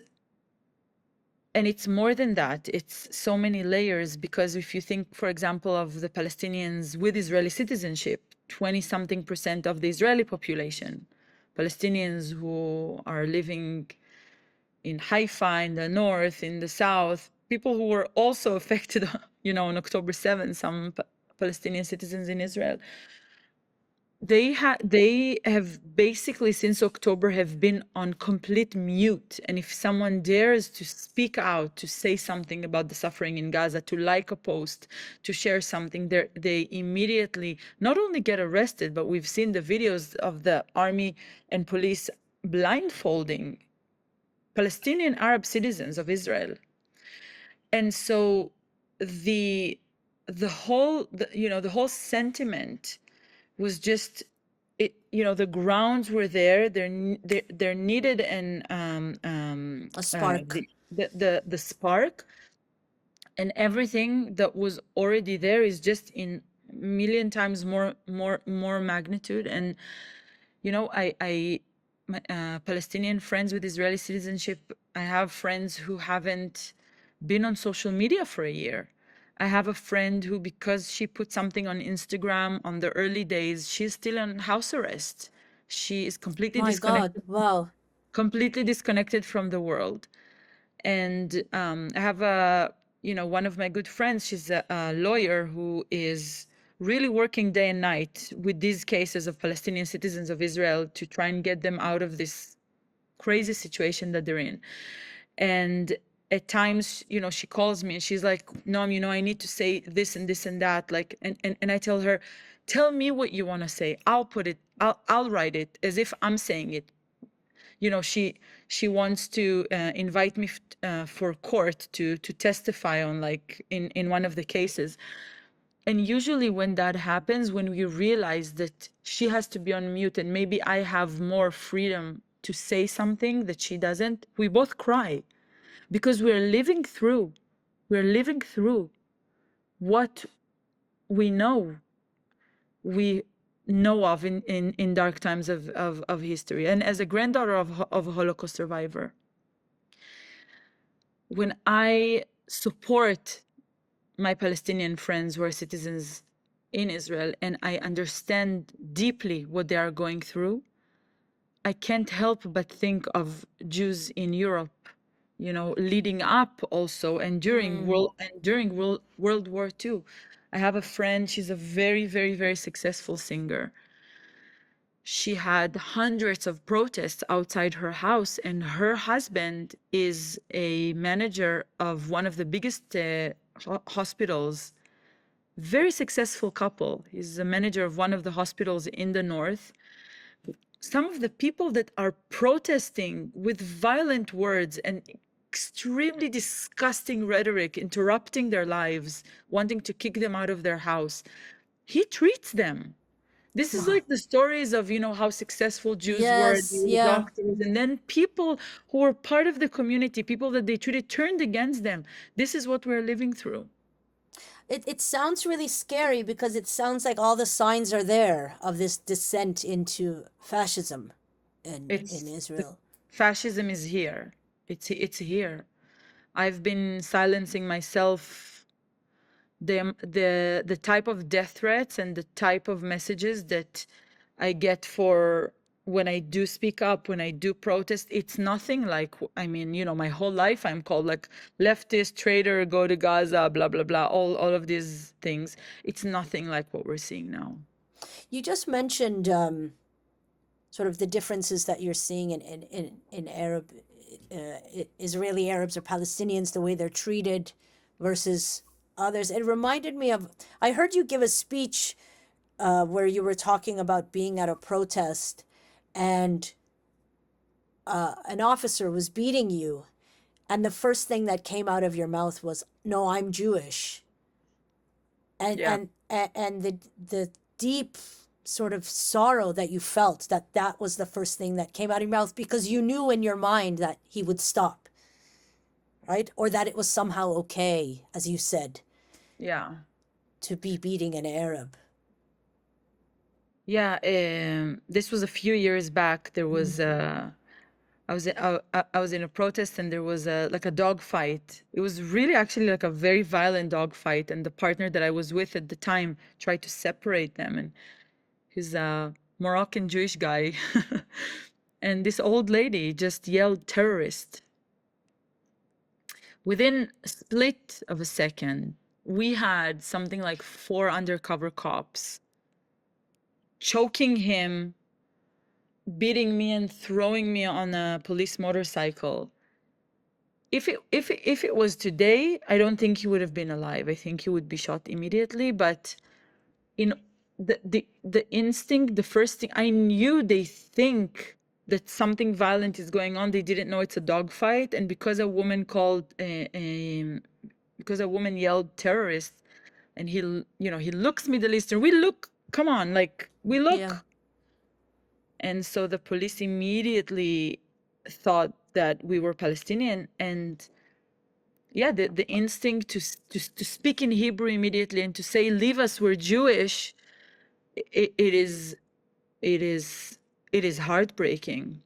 and it's more than that. It's so many layers because if you think, for example, of the Palestinians with Israeli citizenship, 20-something% of the Israeli population, Palestinians who are living in Haifa, in the north, in the south, people who were also affected, on October 7th, some Palestinian citizens in Israel. They have basically since October have been on complete mute. And if someone dares to speak out, to say something about the suffering in Gaza, to like a post, to share something, they immediately not only get arrested, but we've seen the videos of the army and police blindfolding Palestinian Arab citizens of Israel. And so the whole sentiment was just it. The grounds were there. They're needed, and A spark. the spark, and everything that was already there is just in million times more magnitude. And I my Palestinian friends with Israeli citizenship, I have friends who haven't been on social media for a year. I have a friend who, because she put something on Instagram on the early days, she's still on house arrest. She is My God. Wow. completely disconnected from the world. And I have one of my good friends, she's a lawyer who is really working day and night with these cases of Palestinian citizens of Israel to try and get them out of this crazy situation that they're in. And at times, you know, she calls me and she's like, Noam, you know, I need to say this and this and that. Like, and I tell her, tell me what you want to say. I'll put it, I'll write it as if I'm saying it. You know, she wants to invite me for court to testify on, like, in one of the cases. And usually when that happens, when we realize that she has to be on mute and maybe I have more freedom to say something that she doesn't, we both cry, because we're living through what we know of in dark times of history. And as a granddaughter of a Holocaust survivor, when I support my Palestinian friends who are citizens in Israel and I understand deeply what they are going through, I can't help but think of Jews in Europe, you know, leading up also and during World War II. I have a friend, she's a very, very, very successful singer. She had hundreds of protests outside her house, and her husband is a manager of one of the biggest hospitals. Very successful couple. He's a manager of one of the hospitals in the north. Some of the people that are protesting with violent words and extremely disgusting rhetoric, interrupting their lives, wanting to kick them out of their house, he treats them. This is like the stories of, you know, how successful Jews were, they Yes, were yeah. doctors, and then people who were part of the community, people that they treated, turned against them. This is what we're living through. It sounds really scary because it sounds like all the signs are there of this descent into fascism in It's the Israel. fascism is here. It's here. I've been silencing myself. The type of death threats and the type of messages that I get for when I do speak up, when I do protest, it's nothing like, I mean, you know, my whole life I'm called like leftist, traitor, go to Gaza, blah blah blah, all of these things. It's nothing like what we're seeing now. You just mentioned sort of the differences that you're seeing in Arab, Israeli Arabs or Palestinians, the way they're treated versus others. It reminded me of, I heard you give a speech where you were talking about being at a protest and an officer was beating you, and the first thing that came out of your mouth was, "No, I'm Jewish." And Yeah. and the deep sort of sorrow that you felt that that was the first thing that came out of your mouth because you knew in your mind that he would stop, right? Or that it was somehow okay, as you said, Yeah. to be beating an Arab. Yeah, this was a few years back. There was I was in a protest and there was a like a dog fight. It was really actually like a very violent dog fight, and the partner that I was with at the time tried to separate them, and he's a Moroccan Jewish guy. And this old lady just yelled terrorist. Within a split of a second, we had something like 4 undercover cops choking him, beating me and throwing me on a police motorcycle. If it was today, I don't think he would have been alive. I think he would be shot immediately. But in the instinct, the first thing I knew, they think that something violent is going on. They didn't know it's a dog fight, and because a woman because a woman yelled terrorist, and he looks Middle Eastern. We look, come on, like we Yeah. look. And so the police immediately thought that we were Palestinian. And yeah, the instinct to speak in Hebrew immediately and to say, leave us, we're Jewish, it is it is it is heartbreaking.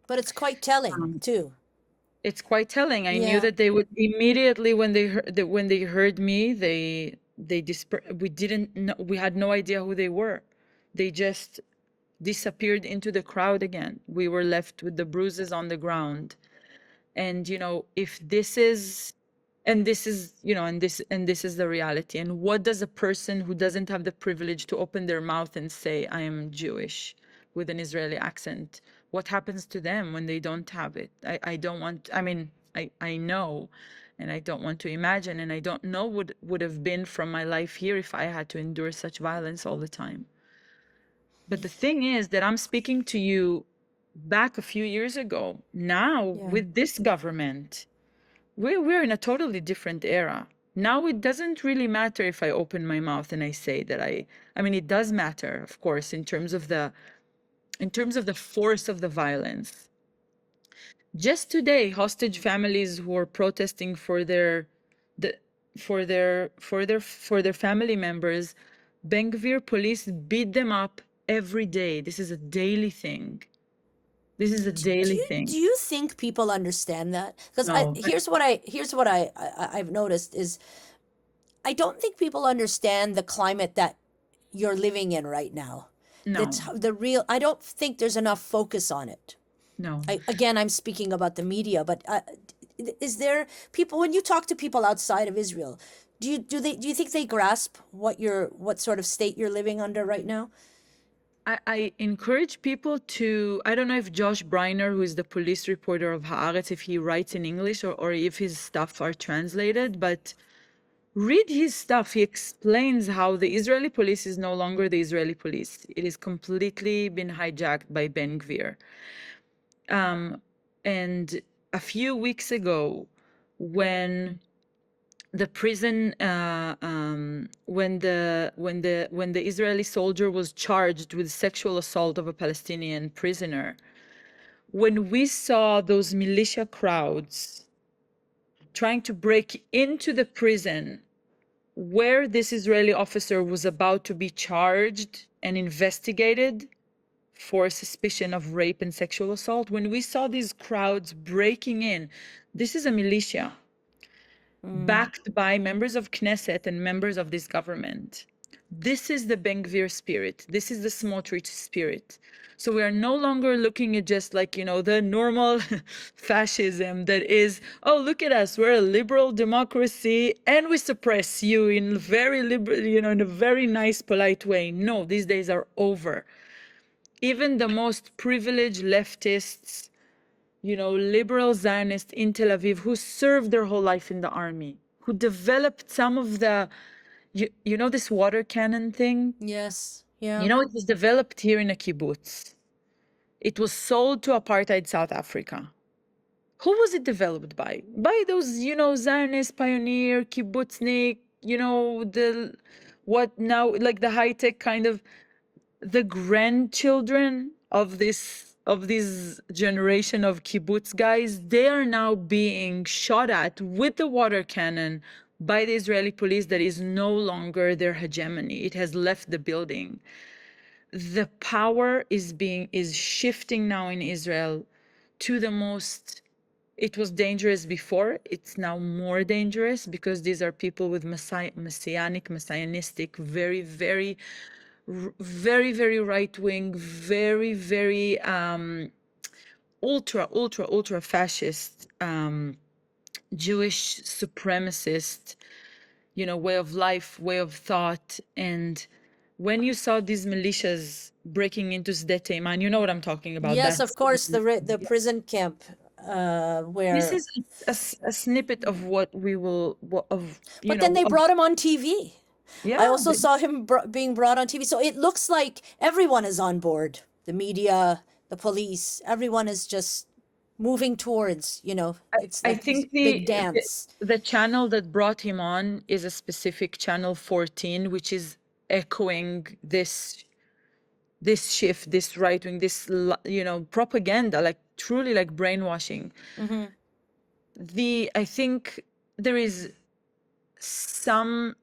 But it's quite telling, Um, too. it's quite telling. I knew Yeah. that they would immediately, when they heard me, we didn't know, we had no idea who they were. They just disappeared into the crowd again. We were left with the bruises on the ground. And if this is and this is and this is the reality. And what does a person who doesn't have the privilege to open their mouth and say, I am Jewish, with an Israeli accent, what happens to them when they don't have it? I don't want, I mean, I know, and I don't want to imagine, and I don't know what would have been from my life here if I had to endure such violence all the time. But the thing is that I'm speaking to you back a few years ago. Now, Yeah. with this government, we're in a totally different era. Now it doesn't really matter if I open my mouth and I say that I mean it does matter, of course, in terms of the force of the violence. Just today, hostage families who are protesting for the for their family members, Ben Gvir police beat them up every day. This is a daily thing. This is a daily Do thing. you think people understand that? Because No, here's what I've noticed is I don't think people understand the climate that you're living in right now. no, That's the real. I don't think there's enough focus on it. no. Again, I'm speaking about the media, but is there people when you talk to people outside of Israel? Do you think they grasp what sort of state you're living under right now? I encourage people to, I don't know if Josh Briner, who is the police reporter of Haaretz, if he writes in English or if his stuff are translated, but read his stuff. He explains how the Israeli police is no longer the Israeli police. It is completely been hijacked by Ben Gvir. And a few weeks ago, when the prison when the Israeli soldier was charged with sexual assault of a Palestinian prisoner, when we saw those militia crowds trying to break into the prison where this Israeli officer was about to be charged and investigated for suspicion of rape and sexual assault, when we saw these crowds breaking in, this is a militia backed by members of Knesset and members of this government. This is the Ben Gvir spirit. This is the Smotrich spirit. So we are no longer looking at just like, the normal fascism that is, oh, look at us, we're a liberal democracy and we suppress you in very liberal, in a very nice, polite way. No, these days are over. Even the most privileged leftists, liberal Zionists in Tel Aviv who served their whole life in the army, who developed some of the, you know, this water cannon thing? Yes. Yeah. It was developed here in a kibbutz. It was sold to apartheid South Africa. Who was it developed by? By those, Zionist pioneer, kibbutznik, what now, like the high-tech kind of, the grandchildren of this generation of kibbutz guys, they are now being shot at with the water cannon by the Israeli police that is no longer their hegemony. It has left the building. The power is shifting now in Israel to the most. It was dangerous before. It's now more dangerous because these are people with messianistic, very, very very, very right wing, very, very ultra fascist, Jewish supremacist, way of life, way of thought. And when you saw these militias breaking into Sde Teiman, you know what I'm talking about. Yes, That's of course, the prison camp this where is a snippet of what we will of but then they brought him on TV. I yeah. also saw him being brought on TV. So it looks like everyone is on board. The media, the police, everyone is just moving towards, it's I like this think big the dance. the channel that brought him on is a specific channel 14, which is echoing this shift, this right wing, this propaganda, like truly like brainwashing. Mm-hmm. I think there is some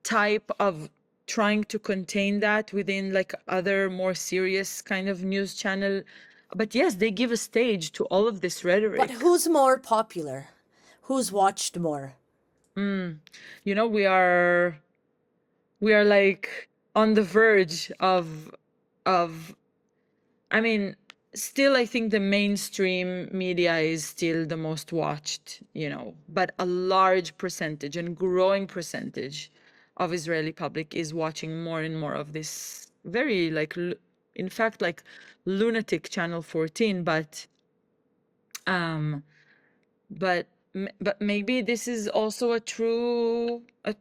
type of trying to contain that within like other more serious kind of news channel. But yes, they give a stage to all of this But rhetoric. who's more popular? Who's watched more? You know, we are like on the verge of I mean, still I think the mainstream media is still the most watched, but a large percentage and growing percentage of Israeli public is watching more and more of this very like in fact like lunatic channel 14, but but maybe this is also a true, a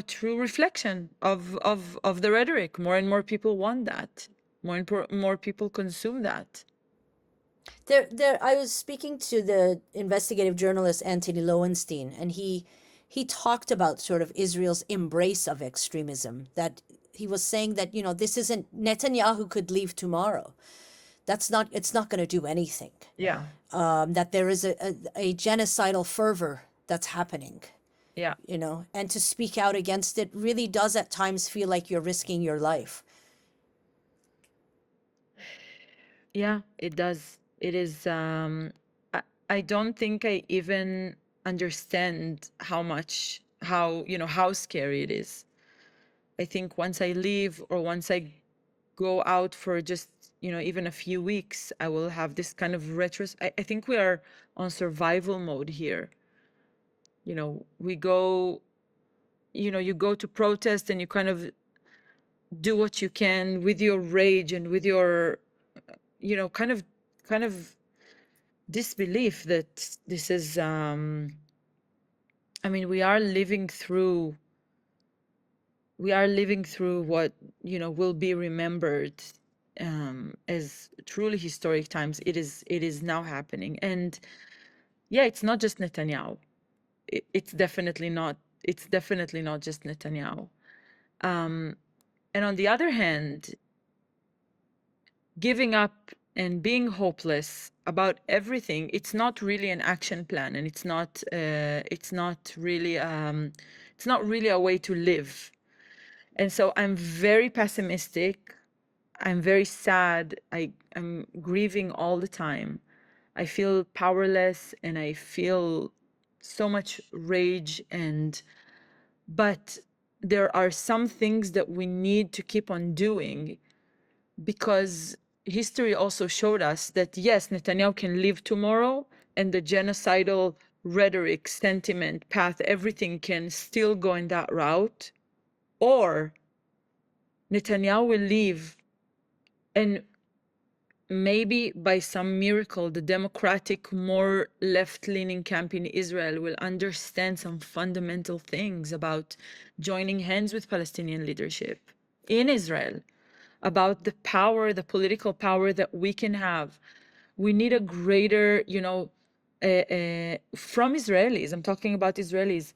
true reflection of the rhetoric. More and more people want that. More people consume that. I was speaking to the investigative journalist Anthony Lowenstein, and he talked about sort of Israel's embrace of extremism. That he was saying that, this isn't Netanyahu could leave tomorrow. That's not, it's not going to do anything. Yeah, That there is a genocidal fervor that's happening, yeah, and to speak out against it really does at times feel like you're risking your life. yeah. It does. It is. I don't think I even understand how scary it is. I think once I leave or once I go out for just, even a few weeks, I will have this kind of I think we are on survival mode here. We go, you go to protest and you kind of do what you can with your rage and with your, kind of disbelief that this is, I mean, we are living through what will be remembered as truly historic times. It is now happening, and yeah, it's not just Netanyahu. It's definitely not. It's definitely not just Netanyahu. And on the other hand, giving up and being hopeless about everything, it's not really an action plan, and it's not really a way to live. And so I'm very pessimistic. I'm very sad. I'm grieving all the time. I feel powerless and I feel so much rage, but there are some things that we need to keep on doing, because history also showed us that yes, Netanyahu can leave tomorrow and the genocidal rhetoric, sentiment, path, everything can still go in that route, or Netanyahu will leave and maybe by some miracle, the democratic, more left-leaning camp in Israel will understand some fundamental things about joining hands with Palestinian leadership in Israel, about the power, the political power that we can have. We need a greater, from Israelis, I'm talking about Israelis,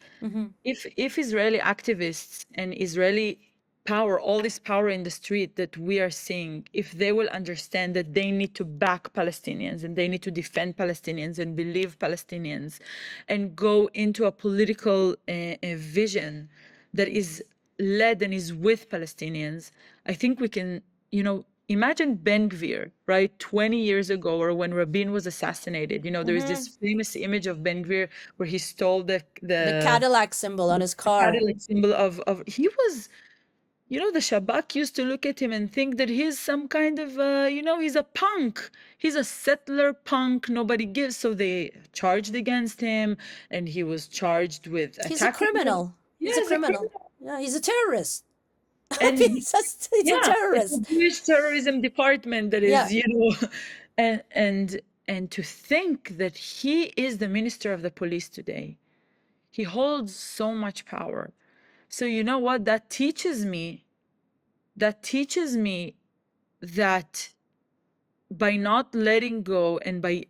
if Israeli activists and Israeli power, all this power in the street that we are seeing, if they will understand that they need to back Palestinians and they need to defend Palestinians and believe Palestinians and go into a political vision that is led and is with Palestinians, I think we can, imagine Ben Gvir, right? 20 years ago, or when Rabin was assassinated, there is this famous image of Ben Gvir where he stole The Cadillac symbol on his the car. Cadillac symbol of he was, the Shabak used to look at him and think that he's some kind of, he's a punk. He's a settler punk. Nobody gives. So they charged against him, and he was charged with He's a attacking them. criminal. He's a Yes, a criminal. criminal. Yeah, he's a terrorist. And He's a yeah, it's a terrorist. Jewish terrorism department that Yeah. is, and to think that he is the minister of the police today. He holds so much power. So you know what? That teaches me that by not letting go and by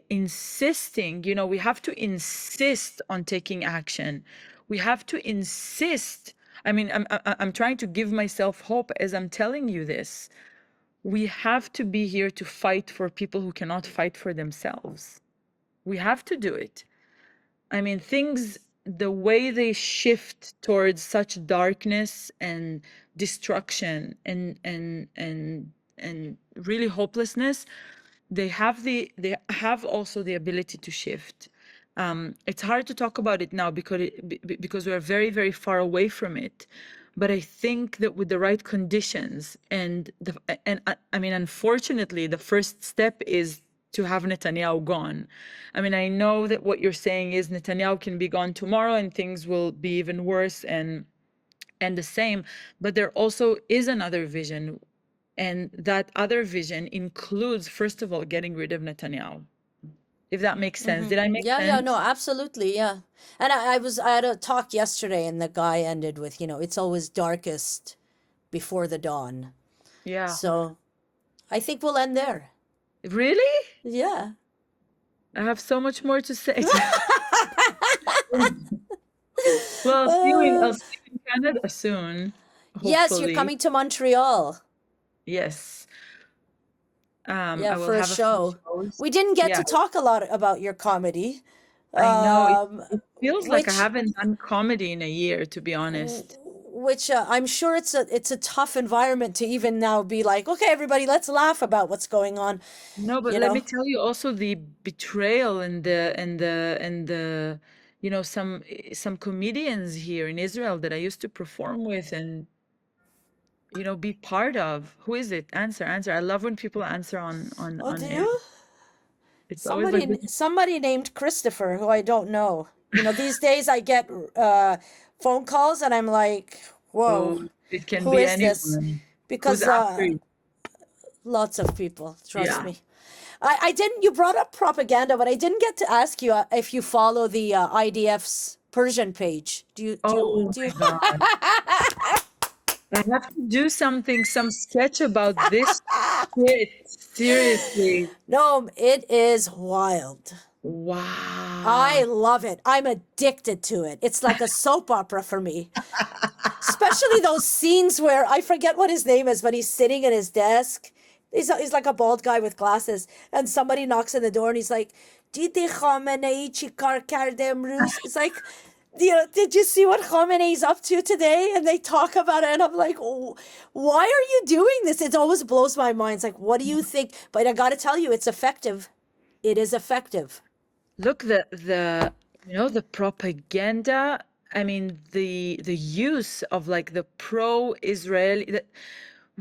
insisting, we have to insist on taking action. We have to insist. I mean, I'm trying to give myself hope as I'm telling you this. We have to be here to fight for people who cannot fight for themselves. We have to do it. I mean, the way they shift towards such darkness and destruction and really hopelessness, they have also the ability to shift. It's hard to talk about it now because we're very, very far away from it. But I think that with the right conditions I mean, unfortunately, the first step is to have Netanyahu gone. I mean, I know that what you're saying is Netanyahu can be gone tomorrow and things will be even worse and the same, but there also is another vision, and that other vision includes, first of all, getting rid of Netanyahu. if that makes sense. Did I make Yeah, yeah, no, sense? absolutely, yeah. And I had a talk yesterday, and the guy ended with, it's always darkest before the dawn. Yeah. So I think we'll end there. Really? Yeah. I have so much more to say. Well, I'll Uh, see you in Canada soon, yes, you're hopefully. coming to Montreal. Yes. Yeah, I will for a have a few show. shows. We didn't get Yeah, to talk a lot about your comedy, I know. um, It feels like I which haven't done comedy in a year, to be w- honest. which I'm sure it's a tough environment to even now be like, okay, everybody, let's laugh about what's going on, No, but you let me know. tell you also the betrayal and the some comedians here in Israel that I used to perform with and be part of. Who is it? Answer, answer. I love when people answer Oh, on do air. you? It's always like Somebody this. somebody named Christopher, who I don't know. These days I get phone calls and I'm like, whoa, Oh, it can who be is this? anyone who's Because after you. lots of people, trust Yeah. me. I didn't, you brought up propaganda, but I didn't get to ask you if you follow the IDF's Persian page. Oh Do you? my God. I have to do something, some sketch about this shit. Seriously. No, it is wild. I Wow. love it. I'm addicted to it. It's like a soap opera for me. Especially those scenes where I forget what his name is, but he's sitting at his desk. He's like a bald guy with glasses, and somebody knocks on the door, and he's like, "Didi Khamenei chikar karde emruz?" It's like, did you see what Khamenei's up to today? And they talk about it, and I'm like, oh, why are you doing this? It always blows my mind. It's like, what do you think? But I got to tell you, it's effective. It is effective. Look, the propaganda, I mean the use of like the pro-Israeli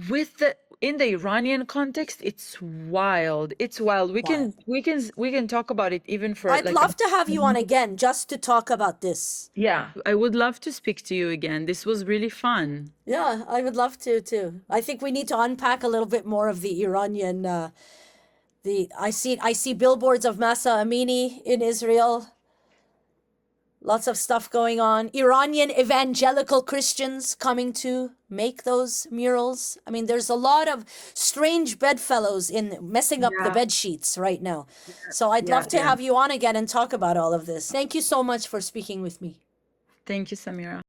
with the in the Iranian context, it's wild. It's wild. Wild. We can talk about it even for I'd like love to have you on again just to talk about this. yeah, I would love to speak to you again. This was really fun. Yeah, I would love to too. I think we need to unpack a little bit more of the Iranian. I see billboards of Masa Amini in Israel. Lots of stuff going on. Iranian evangelical Christians coming to make those murals. I mean, there's a lot of strange bedfellows in messing up the Yeah, bed sheets right now. So I'd yeah, love to yeah. have you on again and talk about all of this. Thank you so much for speaking with me. Thank you, Samira.